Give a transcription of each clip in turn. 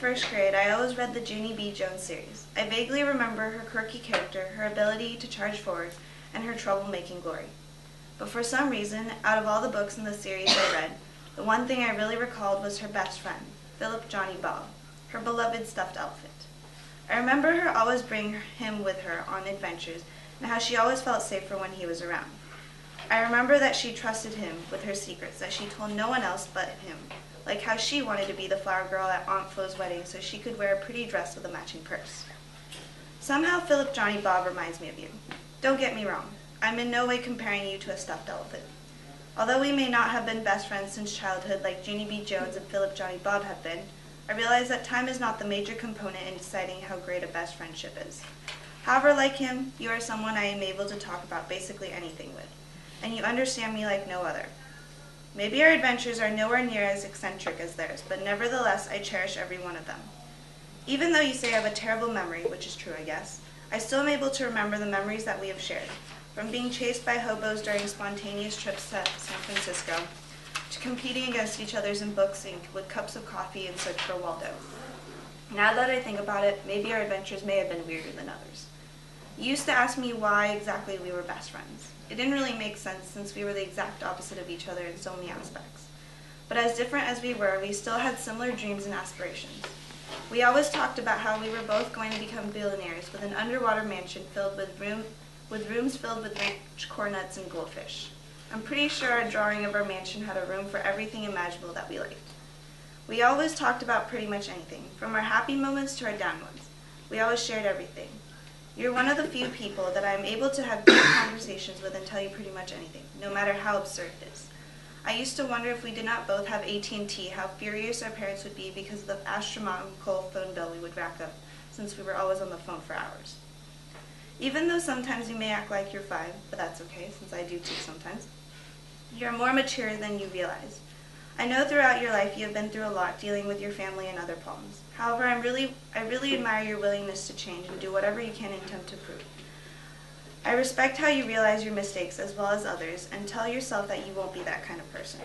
first grade, I always read the Junie B. Jones series. I vaguely remember her quirky character, her ability to charge forward, and her trouble-making glory. But for some reason, out of all the books in the series I read, the one thing I really recalled was her best friend, Philip Johnny Bob, her beloved stuffed elephant. I remember her always bringing him with her on adventures, and how she always felt safer when he was around. I remember that she trusted him with her secrets that she told no one else but him, like how she wanted to be the flower girl at Aunt Flo's wedding so she could wear a pretty dress with a matching purse. Somehow Philip Johnny Bob reminds me of you. Don't get me wrong, I'm in no way comparing you to a stuffed elephant. Although we may not have been best friends since childhood like Junie B. Jones and Philip Johnny Bob have been, I realize that time is not the major component in deciding how great a best friendship is. However, like him, you are someone I am able to talk about basically anything with, and you understand me like no other. Maybe our adventures are nowhere near as eccentric as theirs, but nevertheless, I cherish every one of them. Even though you say I have a terrible memory, which is true, I guess, I still am able to remember the memories that we have shared, from being chased by hobos during spontaneous trips to San Francisco, to competing against each other in books ink with cups of coffee in search for Waldo. Now that I think about it, maybe our adventures may have been weirder than others. You used to ask me why exactly we were best friends. It didn't really make sense since we were the exact opposite of each other in so many aspects. But as different as we were, we still had similar dreams and aspirations. We always talked about how we were both going to become billionaires with an underwater mansion filled with rooms filled with rich cornuts and goldfish. I'm pretty sure our drawing of our mansion had a room for everything imaginable that we liked. We always talked about pretty much anything, from our happy moments to our down ones. We always shared everything. You're one of the few people that I'm able to have deep conversations with and tell you pretty much anything, no matter how absurd it is. I used to wonder if we did not both have AT&T, how furious our parents would be because of the astronomical phone bill we would rack up, since we were always on the phone for hours. Even though sometimes you may act like you're 5, but that's okay, since I do too sometimes, you're more mature than you realize. I know throughout your life you have been through a lot dealing with your family and other problems. However, I really admire your willingness to change and do whatever you can in attempt to improve. I respect how you realize your mistakes as well as others and tell yourself that you won't be that kind of person.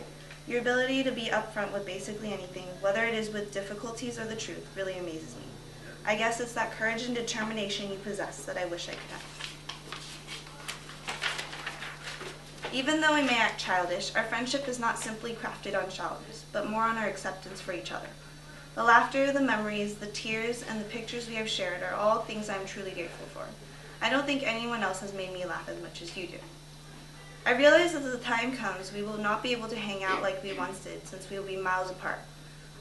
Your ability to be upfront with basically anything, whether it is with difficulties or the truth, really amazes me. I guess it's that courage and determination you possess that I wish I could have. Even though we may act childish, our friendship is not simply crafted on shoulders, but more on our acceptance for each other. The laughter, the memories, the tears, and the pictures we have shared are all things I am truly grateful for. I don't think anyone else has made me laugh as much as you do. I realize that as the time comes, we will not be able to hang out like we once did, since we will be miles apart.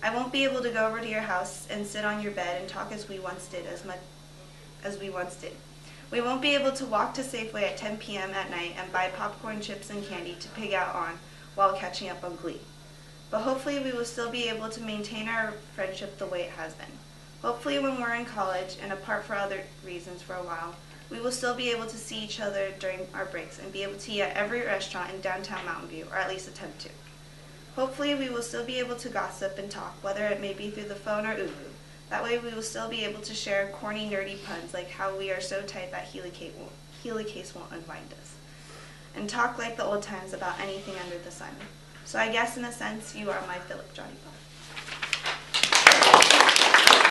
I won't be able to go over to your house and sit on your bed and talk as we once did, We won't be able to walk to Safeway at 10 p.m. at night and buy popcorn, chips, and candy to pig out on while catching up on Glee. But hopefully we will still be able to maintain our friendship the way it has been. Hopefully when we're in college and apart for other reasons for a while, we will still be able to see each other during our breaks and be able to eat at every restaurant in downtown Mountain View, or at least attempt to. Hopefully we will still be able to gossip and talk, whether it may be through the phone or Uvu. That way we will still be able to share corny, nerdy puns like how we are so tight that helicase won't unwind us, and talk like the old times about anything under the sun. So I guess in a sense, you are my Philip Johnny Bob.